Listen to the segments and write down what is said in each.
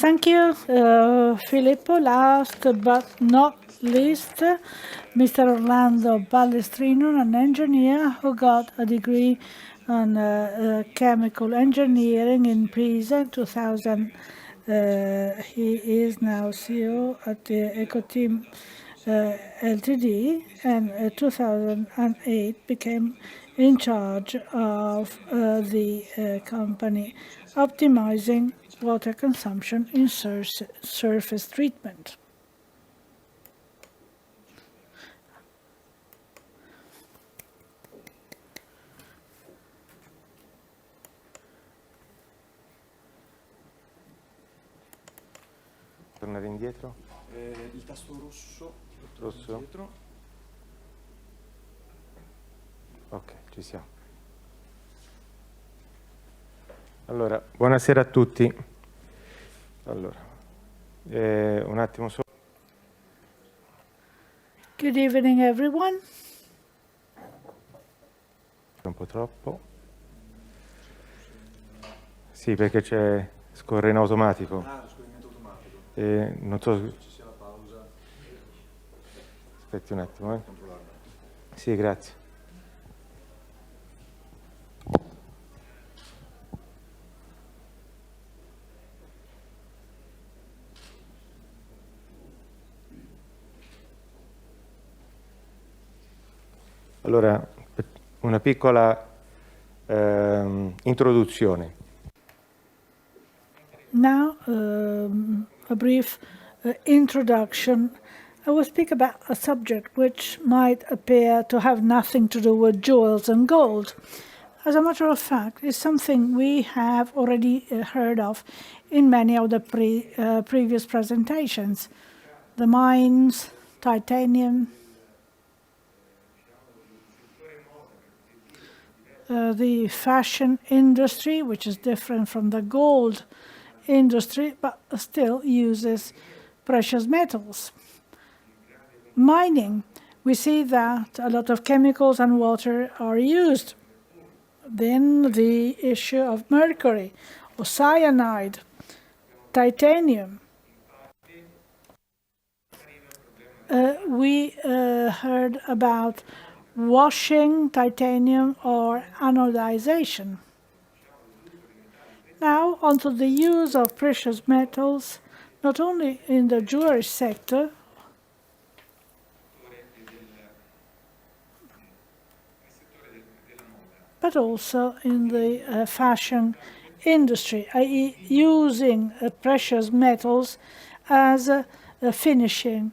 Thank you, Filippo. Last but not least, Mr. Orlando Balestrino, an engineer who got a degree on chemical engineering in Pisa in 2000. He is now CEO at the Ecoteam Ltd, and in 2008 became in charge of the company optimizing water consumption in surface treatment. Tornare indietro? Il tasto rosso. Rosso? Indietro. Ok, ci siamo. Allora, buonasera a tutti. Allora, un attimo solo. Good evening, everyone. Un po' troppo. Sì, perché scorre in automatico. Ah, scorrimento automatico. Non so se Ci sia la pausa. aspetti un attimo, Controllarla. Sì, grazie. Allora, una piccola introduzione. Now, a brief introduction. I will speak about a subject which might appear to have nothing to do with jewels and gold. As a matter of fact, it's something we have already heard of in many of the previous presentations. The mines, titanium, the fashion industry, which is different from the gold industry, but still uses precious metals. Mining, we see that a lot of chemicals and water are used. Then the issue of mercury or cyanide, titanium. We heard about washing titanium or anodization. Now, onto the use of precious metals, not only in the jewelry sector, but also in the fashion industry, i.e. using precious metals as a finishing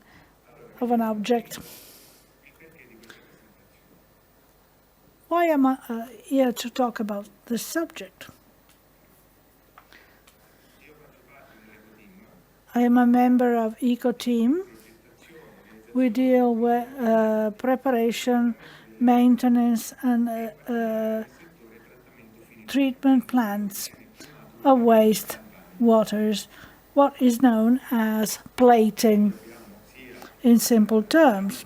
of an object. Why am I here to talk about this subject? I am a member of Ecoteam. We deal with preparation, maintenance, and treatment plants of waste waters, what is known as plating in simple terms.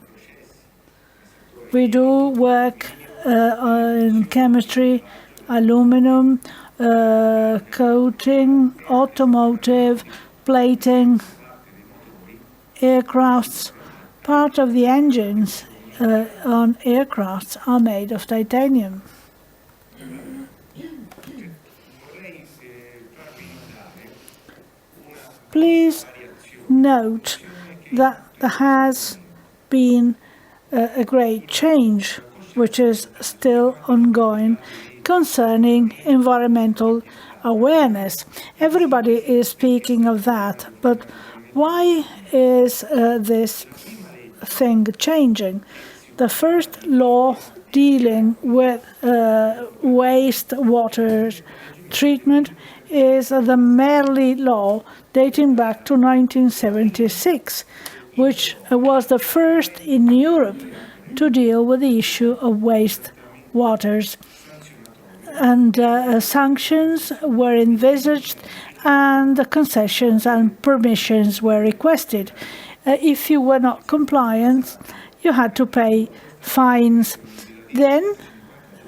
We do work in chemistry, aluminum, coating, automotive, plating, aircrafts. Part of the engines on aircrafts are made of titanium. Please note that there has been a great change, which is still ongoing, concerning environmental awareness. Everybody is speaking of that, but why is this thing changing? The first law dealing with wastewater treatment is the Merli law dating back to 1976, which was the first in Europe to deal with the issue of waste waters. And sanctions were envisaged, and concessions and permissions were requested. If you were not compliant, you had to pay fines. Then,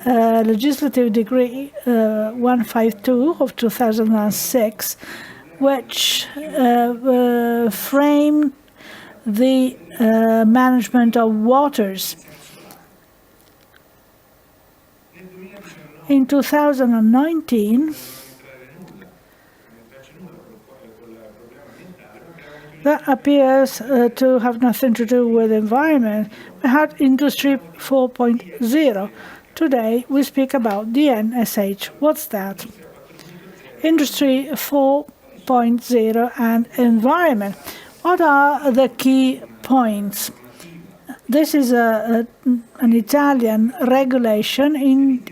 Legislative Decree 152 of 2006 which frame the management of waters. In 2019, that appears to have nothing to do with the environment. We had Industry 4.0. Today, we speak about DNSH. What's that? Industry 4.0 and environment. What are the key points? This is an Italian regulation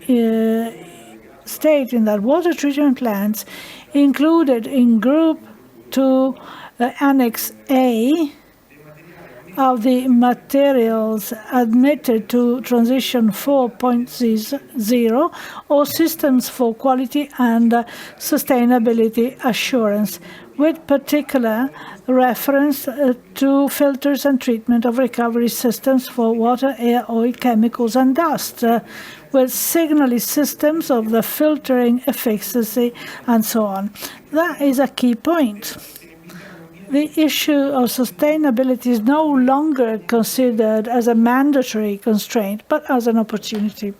stating that water treatment plants included in Group 2 Annex A of the materials admitted to Transition 4.0 or systems for quality and sustainability assurance, with particular reference to filters and treatment of recovery systems for water, air, oil, chemicals, and dust, with signaling systems of the filtering efficacy, and so on. That is a key point. The issue of sustainability is no longer considered as a mandatory constraint, but as an opportunity.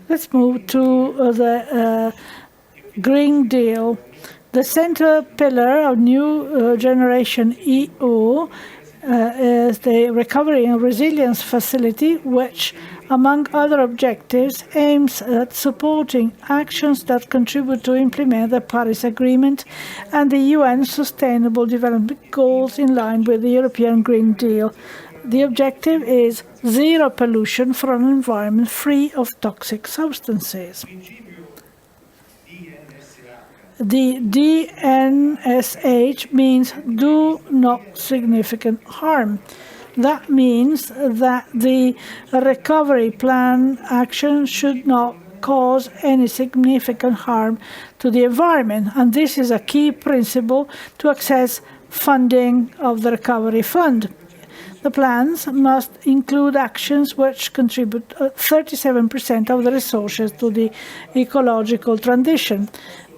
Let's move to the Green Deal. The center pillar of New Generation EU is the Recovery and Resilience Facility, which, among other objectives, aims at supporting actions that contribute to implement the Paris Agreement and the UN Sustainable Development Goals in line with the European Green Deal. The objective is zero pollution for an environment free of toxic substances. The DNSH means do no significant harm. That means that the recovery plan action should not cause any significant harm to the environment, and this is a key principle to access funding of the recovery fund. The plans must include actions which contribute 37% of the resources to the ecological transition.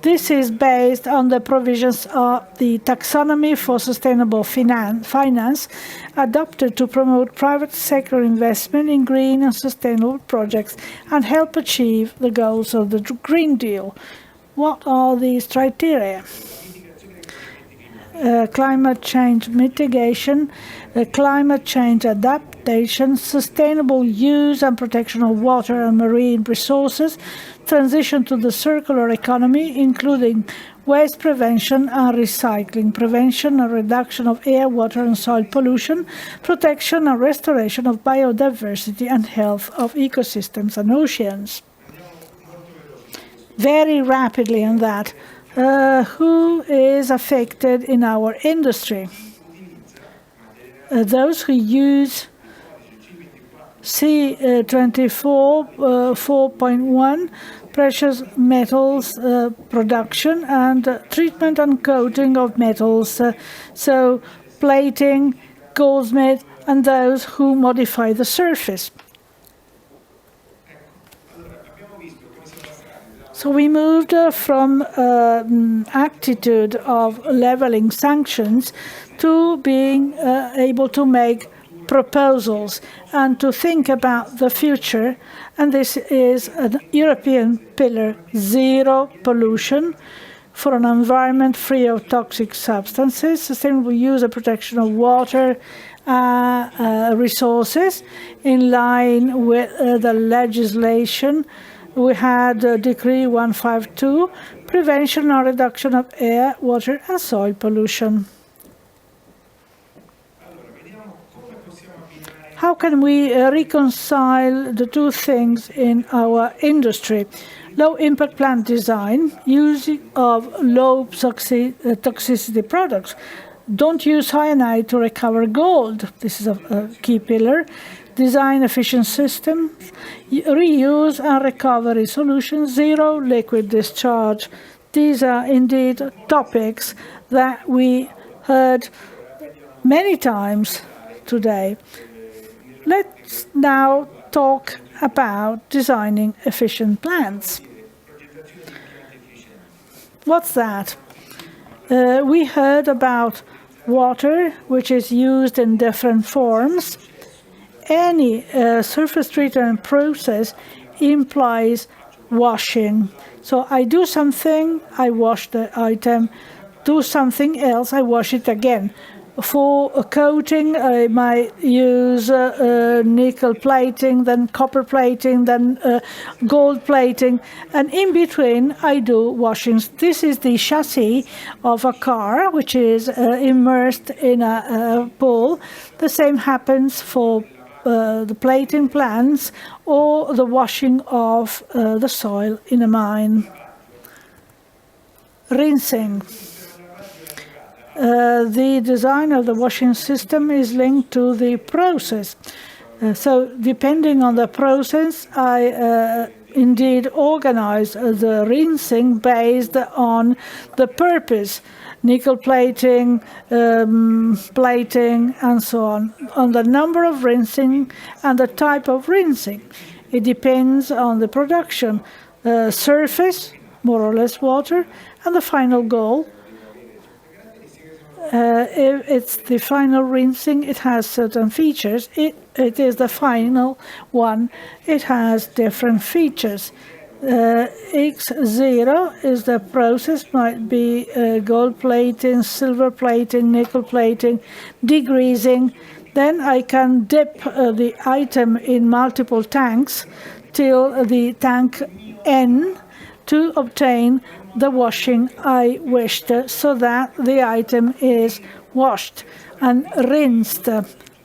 This is based on the provisions of the Taxonomy for Sustainable Finance adopted to promote private sector investment in green and sustainable projects and help achieve the goals of the Green Deal. What are these criteria? Climate change mitigation, climate change adaptation, sustainable use and protection of water and marine resources, transition to the circular economy, including waste prevention and recycling, prevention and reduction of air, water, and soil pollution, protection and restoration of biodiversity and health of ecosystems and oceans. Very rapidly on that. Who is affected in our industry? Those who use C24 4.1 precious metals production and treatment and coating of metals, so plating, goldsmith, and those who modify the surface. So we moved from attitude of leveling sanctions to being able to make proposals and to think about the future. And this is a European pillar, zero pollution for an environment free of toxic substances, sustainable use and protection of water resources in line with the legislation. We had Decree 152, prevention and reduction of air, water, and soil pollution. How can we reconcile the two things in our industry? Low impact plant design, use of low toxicity products. Don't use cyanide to recover gold. This is a key pillar. Design efficient systems, reuse and recovery solutions, zero liquid discharge. These are indeed topics that we heard many times today. Let's now talk about designing efficient plants. What's that? We heard about water, which is used in different forms. Any surface treatment process implies washing. So I do something, I wash the item, do something else, I wash it again. For a coating, I might use nickel plating, then copper plating, then gold plating, and in between I do washings. This is the chassis of a car, which is immersed in a pool. The same happens for the plating plants or the washing of the soil in a mine. Rinsing. The design of the washing system is linked to the process. So depending on the process, I indeed organize the rinsing based on the purpose. Nickel plating, plating, and so on the number of rinsing and the type of rinsing. It depends on the production, surface, more or less water, and the final goal. If it's the final rinsing, it has certain features. It is the final one. It has different features. X0 is the process, might be gold plating, silver plating, nickel plating, degreasing. Then I can dip the item in multiple tanks till the tank N to obtain the washing I wished, so that the item is washed and rinsed,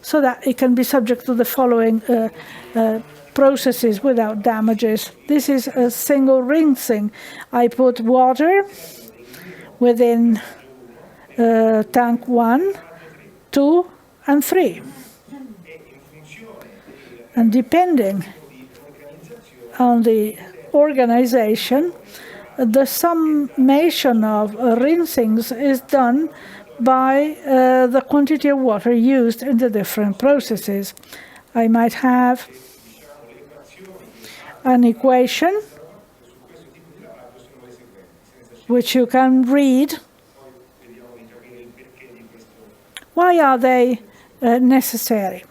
so that it can be subject to the following processes without damages. This is a single rinsing. I put water within tank 1, 2, and 3. And depending on the organization, the summation of rinsings is done by the quantity of water used in the different processes. I might have an equation which you can read. Why are they necessary?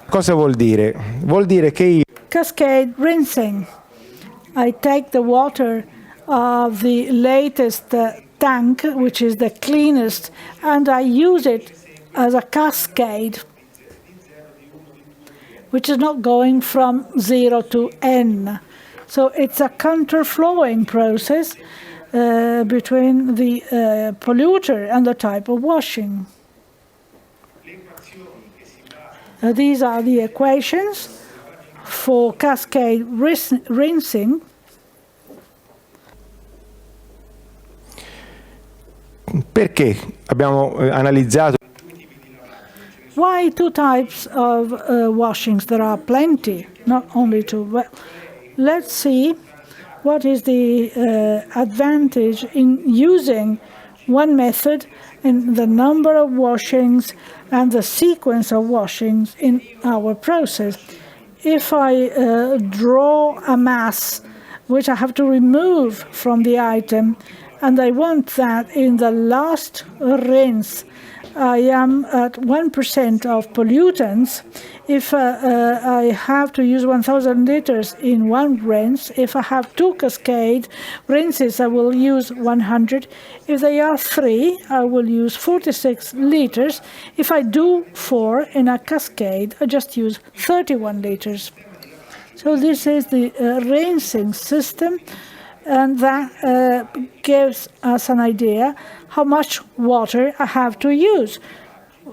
Cosa vuol dire? Vuol dire che io Cascade rinsing. I take the water of the latest tank, which is the cleanest, and I use it as a cascade, which is not going from 0 to N. So it's a counterflowing process between the polluter and the type of washing. These are the equations for cascade rinsing. perché abbiamo analizzato Why two types of washings? There are plenty, not only two. Well, let's see what is the advantage in using one method and the number of washings and the sequence of washings in our process. If I draw a mass which I have to remove from the item, and I want that in the last rinse I am at 1% of pollutants. If I have to use 1,000 liters in one rinse, if I have two cascade rinses, I will use 100. If they are 3, I will use 46 liters. If I do 4 in a cascade, I just use 31 liters. So this is the rinsing system, and that gives us an idea how much water I have to use.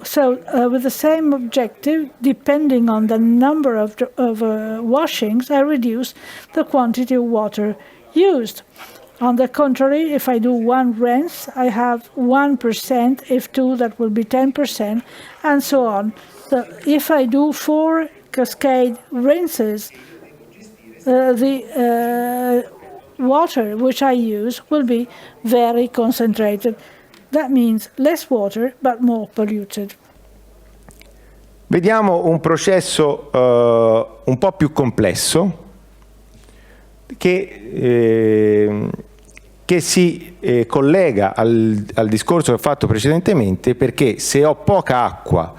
So with the same objective, depending on the number of washings, I reduce the quantity of water used. On the contrary, if I do one rinse, I have 1%. If 2, that will be 10%, and so on. So if I do 4 cascade rinses, the water which I use will be very concentrated. That means less water, but more polluted. Vediamo un processo un po' più complesso che che si collega al discorso che ho fatto precedentemente, perché se ho poca acqua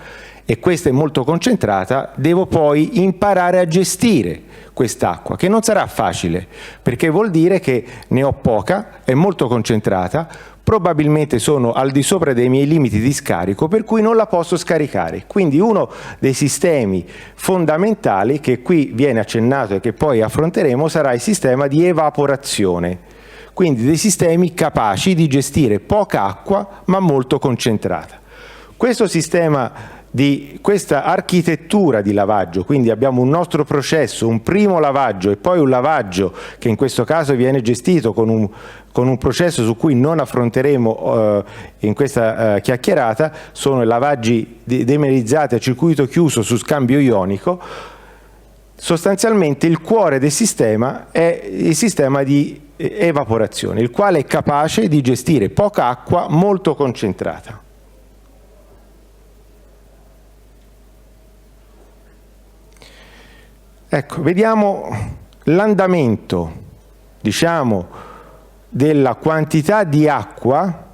e questa è molto concentrata, devo poi imparare a gestire quest'acqua, che non sarà facile, perché vuol dire che ne ho poca, è molto concentrata, probabilmente sono al di sopra dei miei limiti di scarico, per cui non la posso scaricare. Quindi uno dei sistemi fondamentali che qui viene accennato e che poi affronteremo sarà il sistema di evaporazione, quindi dei sistemi capaci di gestire poca acqua ma molto concentrata. Questo sistema questa architettura di lavaggio, quindi abbiamo un nostro processo, un primo lavaggio e poi un lavaggio che in questo caso viene gestito con un processo su cui non affronteremo in questa chiacchierata, sono i lavaggi demerizzati a circuito chiuso su scambio ionico. Sostanzialmente il cuore del sistema è il sistema di evaporazione, il quale è capace di gestire poca acqua molto concentrata. Ecco, vediamo l'andamento, diciamo, della quantità di acqua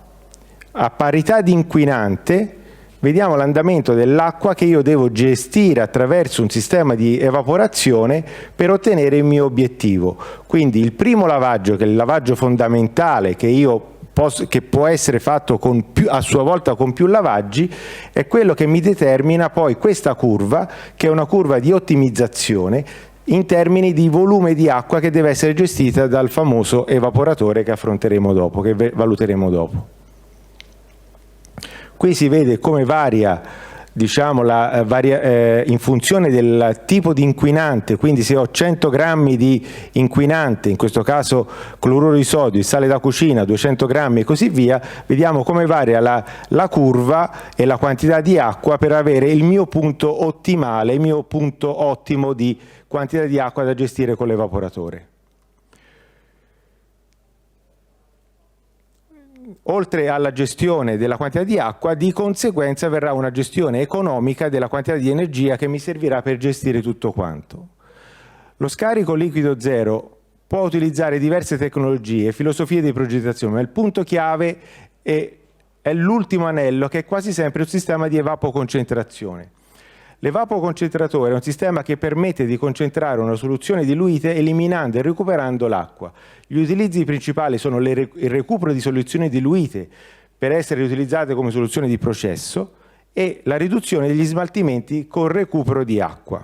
a parità di inquinante. Vediamo l'andamento dell'acqua che io devo gestire attraverso un sistema di evaporazione per ottenere il mio obiettivo. Quindi il primo lavaggio, che è il lavaggio fondamentale che può essere fatto a sua volta con più lavaggi, è quello che mi determina poi questa curva, che è una curva di ottimizzazione in termini di volume di acqua che deve essere gestita dal famoso evaporatore che affronteremo dopo, che valuteremo dopo. Qui si vede come varia, diciamo, in funzione del tipo di inquinante, quindi se ho 100 grammi di inquinante, in questo caso cloruro di sodio, il sale da cucina, 200 grammi e così via, vediamo come varia la curva e la quantità di acqua per avere il mio punto ottimale, il mio punto ottimo di quantità di acqua da gestire con l'evaporatore. Oltre alla gestione della quantità di acqua, di conseguenza verrà una gestione economica della quantità di energia che mi servirà per gestire tutto quanto. Lo scarico liquido zero può utilizzare diverse tecnologie, filosofie di progettazione, ma il punto chiave è l'ultimo anello, che è quasi sempre un sistema di evapoconcentrazione. L'evapoconcentratore è un sistema che permette di concentrare una soluzione diluite eliminando e recuperando l'acqua. Gli utilizzi principali sono il recupero di soluzioni diluite per essere utilizzate come soluzione di processo e la riduzione degli smaltimenti con recupero di acqua.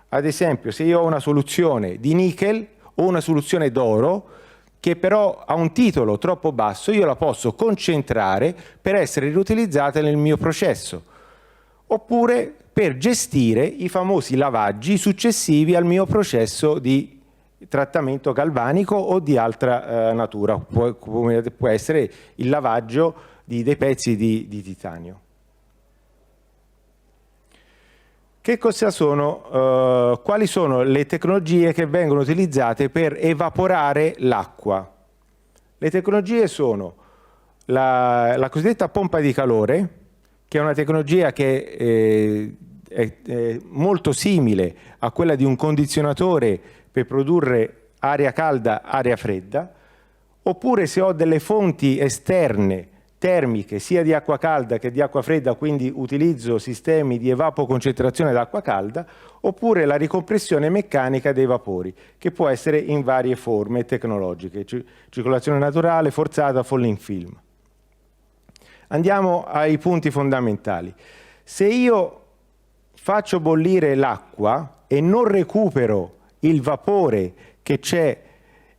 Ad esempio, se io ho una soluzione di nickel o una soluzione d'oro che però ha un titolo troppo basso, io la posso concentrare per essere riutilizzata nel mio processo, oppure per gestire i famosi lavaggi successivi al mio processo di trattamento galvanico o di altra natura, come può essere il lavaggio dei pezzi di titanio. Che cosa sono, quali sono le tecnologie che vengono utilizzate per evaporare l'acqua? Le tecnologie sono la cosiddetta pompa di calore, che è una tecnologia che è molto simile a quella di un condizionatore per produrre aria calda, aria fredda, oppure se ho delle fonti esterne termiche sia di acqua calda che di acqua fredda, quindi utilizzo sistemi di evapoconcentrazione d'acqua calda, oppure la ricompressione meccanica dei vapori, che può essere in varie forme tecnologiche, circolazione naturale, forzata, falling film. Andiamo ai punti fondamentali. Se io faccio bollire l'acqua e non recupero il vapore che c'è,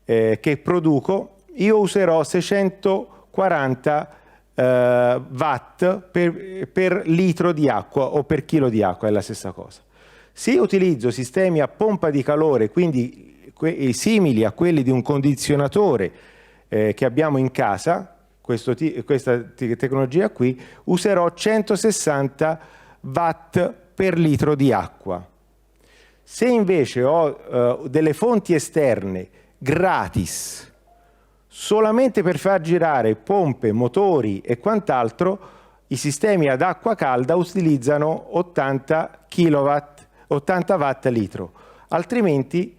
che produco, io userò 640 watt per litro di acqua o per chilo di acqua, è la stessa cosa. Se io utilizzo sistemi a pompa di calore, quindi simili a quelli di un condizionatore che abbiamo in casa, questa tecnologia qui, userò 160 watt per litro di acqua. Se invece ho delle fonti esterne gratis, solamente per far girare pompe, motori e quant'altro, i sistemi ad acqua calda utilizzano 80 watt litro, altrimenti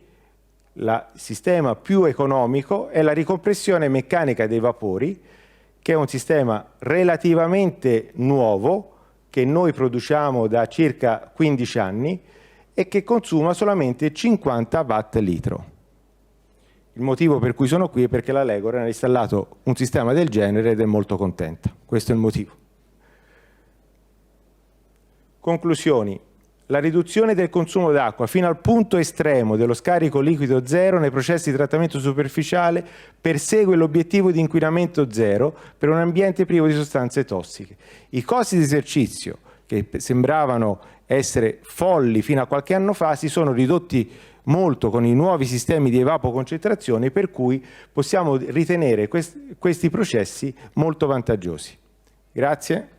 il sistema più economico è la ricompressione meccanica dei vapori, che è un sistema relativamente nuovo, che noi produciamo da circa 15 anni e che consuma solamente 50 watt litro. Il motivo per cui sono qui è perché la Legor ha installato un sistema del genere ed è molto contenta. Questo è il motivo. Conclusioni. La riduzione del consumo d'acqua fino al punto estremo dello scarico liquido zero nei processi di trattamento superficiale persegue l'obiettivo di inquinamento zero per un ambiente privo di sostanze tossiche. I costi di esercizio, che sembravano essere folli fino a qualche anno fa, si sono ridotti molto con i nuovi sistemi di evapoconcentrazione, per cui possiamo ritenere questi processi molto vantaggiosi. Grazie.